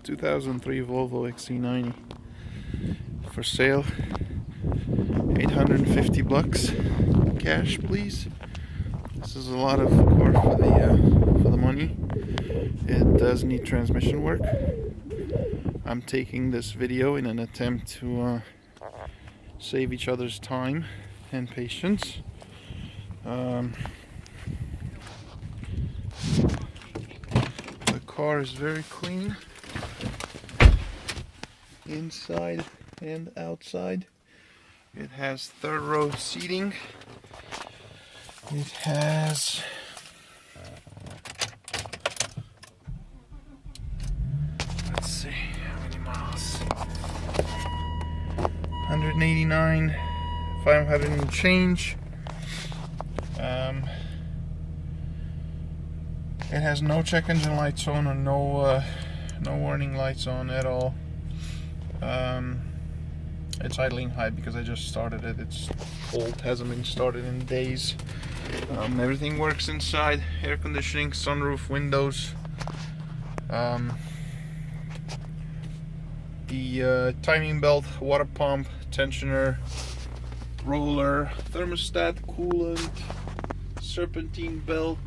2003 Volvo XC90 for sale. 850 bucks cash, please. This is a lot of course for the money. It does need transmission work. I'm taking this video in an attempt to save each other's time and patience. The car is very clean inside and outside. It has third row seating. It has let's see how many miles. 189, 500 and change. It has no check engine lights on, or no warning lights on at all. It's idling high because I just started it. It's old, hasn't been started in days. Everything works inside. Air conditioning, sunroof, windows. The timing belt, water pump, tensioner, roller, thermostat, coolant, serpentine belt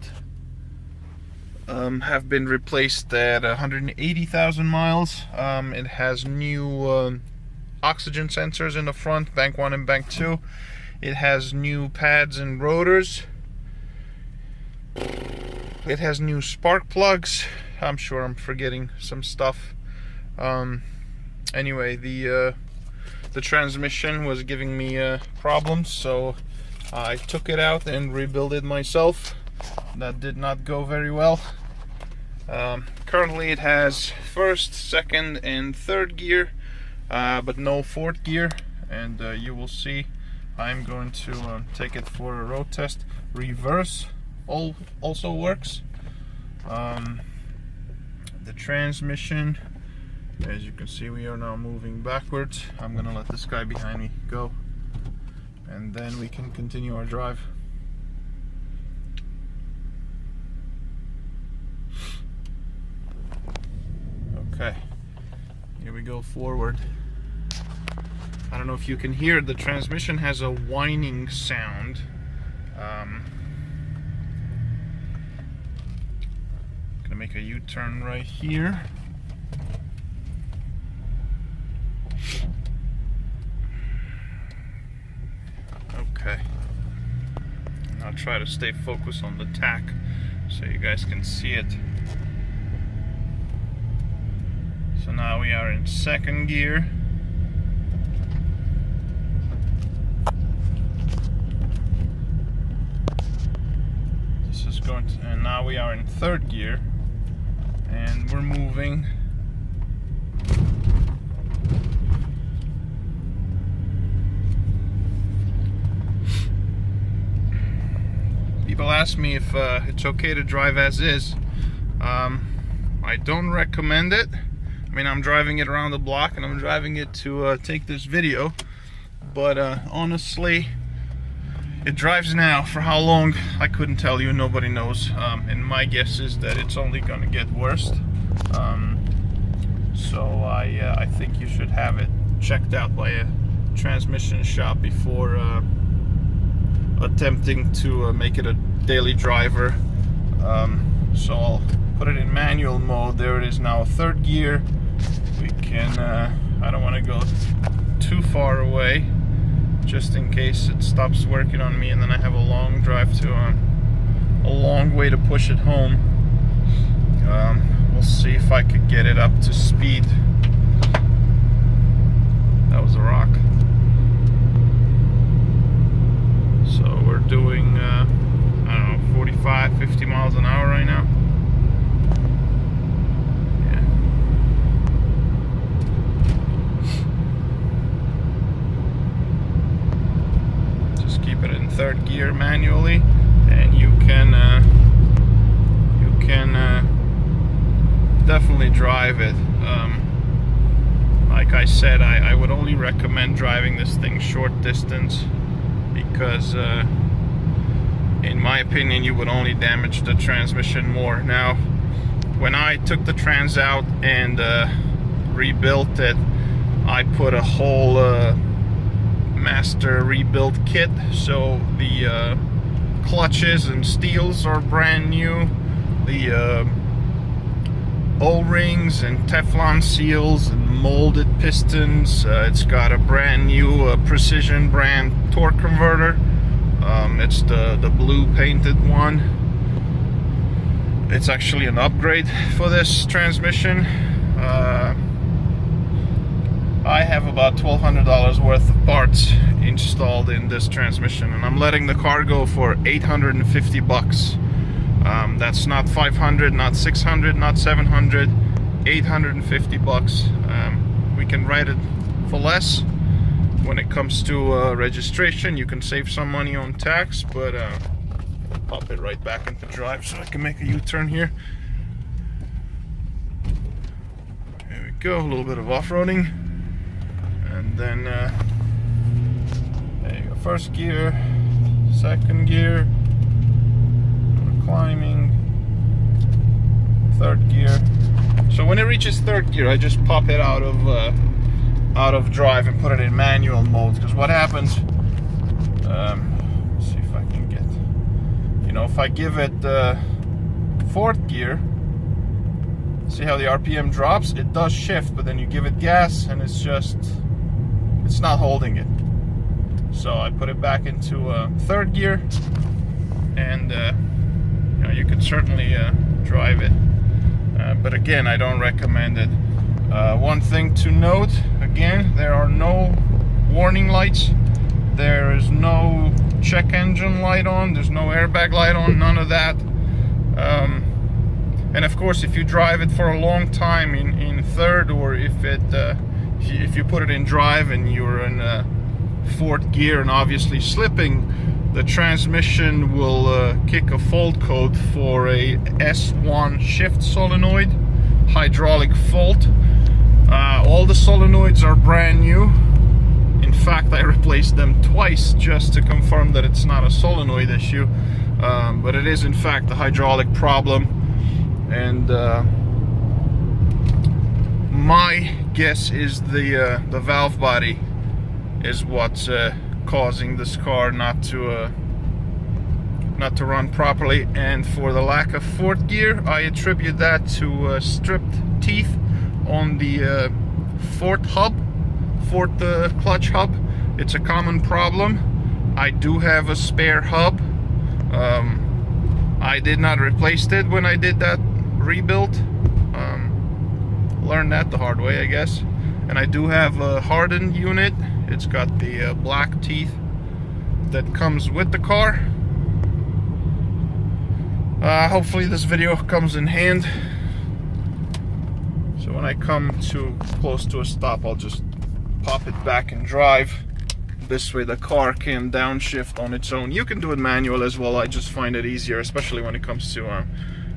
have been replaced at 180,000 miles. It has new oxygen sensors in the front, bank 1 and bank 2. It has new pads and rotors. It has new spark plugs. I'm sure I'm forgetting some stuff. Anyway, the transmission was giving me problems, so I took it out and rebuilt it myself. That did not go very well. Currently it has first, second and third gear, but no fourth gear, and you will see I'm going to take it for a road test. Reverse also works. The transmission, as you can see, we are now moving backwards. I'm gonna let this guy behind me go, and then we can continue our drive. Okay, here we go forward. I don't know if you can hear, the transmission has a whining sound. Gonna make a U-turn right here. Okay, and I'll try to stay focused on the tack so you guys can see it. So now we are in second gear. This is going to, and now we are in third gear, and we're moving. People ask me if it's okay to drive as is. I don't recommend it. I mean, I'm driving it around the block and I'm driving it to take this video, but honestly, it drives now. For how long, I couldn't tell you, nobody knows, and my guess is that it's only gonna get worse. So I think you should have it checked out by a transmission shop before attempting to make it a daily driver. So I'll put it in manual mode. There it is now, third gear. We can, I don't want to go too far away, just in case it stops working on me and then I have a long drive to, a long way to push it home. We'll see if I could get it up to speed. That was a rock. So we're doing, I don't know, 45, 50 miles an hour right now. Third gear manually, and you can definitely drive it. Like I said, I would only recommend driving this thing short distance, because in my opinion you would only damage the transmission more. Now, when I took the trans out and rebuilt it. I put a whole master rebuild kit, so the clutches and steels are brand new, the O-rings and Teflon seals and molded pistons. It's got a brand new Precision brand torque converter. It's the blue painted one. It's actually an upgrade for this transmission. I have about $1,200 worth of parts installed in this transmission, and I'm letting the car go for 850 bucks. That's not 500, not 600, not 700, 850 bucks. We can write it for less. When it comes to registration, you can save some money on tax, but I'll pop it right back into drive so I can make a U-turn here. There we go, a little bit of off-roading. And then there you go, first gear, second gear, climbing, third gear. So when it reaches third gear, I just pop it out of drive and put it in manual mode, because what happens, let's see if I can get, you know, if I give it fourth gear, see how the RPM drops? It does shift, but then you give it gas and it's not holding it. So I put it back into third gear, and you know, you could certainly drive it, but again, I don't recommend it. One thing to note, again, there are no warning lights, there is no check engine light on, there's no airbag light on, none of that. And of course, if you drive it for a long time in third, or if you put it in drive and you're in fourth gear and obviously slipping, the transmission will kick a fault code for a S1 shift solenoid, hydraulic fault. All the solenoids are brand new. In fact, I replaced them twice just to confirm that it's not a solenoid issue, but it is in fact a hydraulic problem. And my guess is the valve body is what's causing this car not to run properly. And for the lack of fourth gear, I attribute that to stripped teeth on the fourth clutch hub. It's a common problem. I do have a spare hub. I did not replace it when I did that rebuild. Learned that the hard way, I guess. And I do have a hardened unit. It's got the black teeth that comes with the car. Hopefully this video comes in hand. So when I come too close to a stop, I'll just pop it back and drive. This way the car can downshift on its own. You can do it manual as well. I just find it easier, especially when it comes to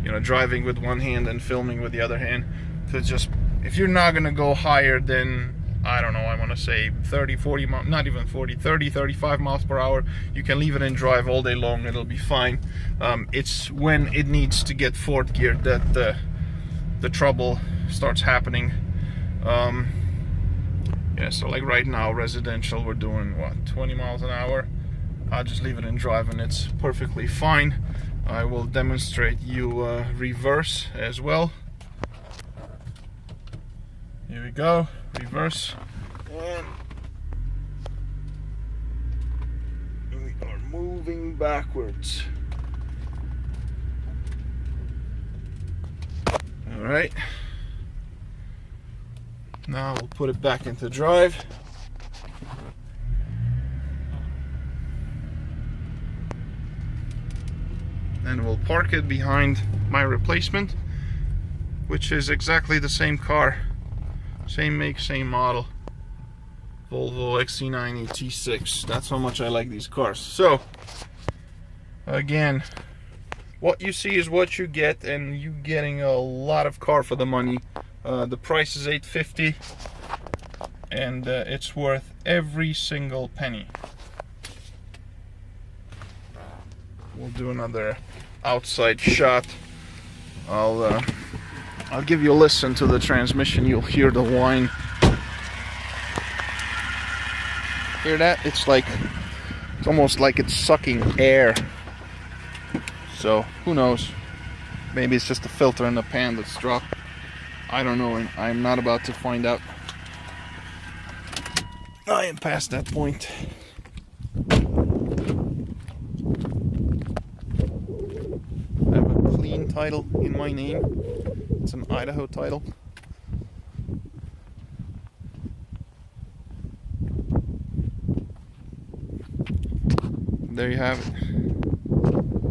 you know, driving with one hand and filming with the other hand. To just, if you're not gonna go higher than, I don't know, I want to say 30, 40, not even 40, 30, 35 miles per hour, you can leave it in drive all day long, it'll be fine. It's when it needs to get fourth gear that the trouble starts happening. Yeah, so like right now, residential, we're doing what, 20 miles an hour. I'll just leave it in drive and it's perfectly fine. I will demonstrate you reverse as well. Here we go, reverse, and we are moving backwards. All right, now we'll put it back into drive. And we'll park it behind my replacement, which is exactly the same car. Same make, same model. Volvo XC90 T6. That's how much I like these cars. So, again, what you see is what you get, and you're getting a lot of car for the money. The price is $850, and it's worth every single penny. We'll do another outside shot. I'll I'll give you a listen to the transmission. You'll hear the whine. Hear that? It's almost like it's sucking air. So who knows? Maybe it's just a filter in the pan that's dropped. I don't know, and I'm not about to find out. I am past that point. I have a clean title in my name. It's an Idaho title. There you have it.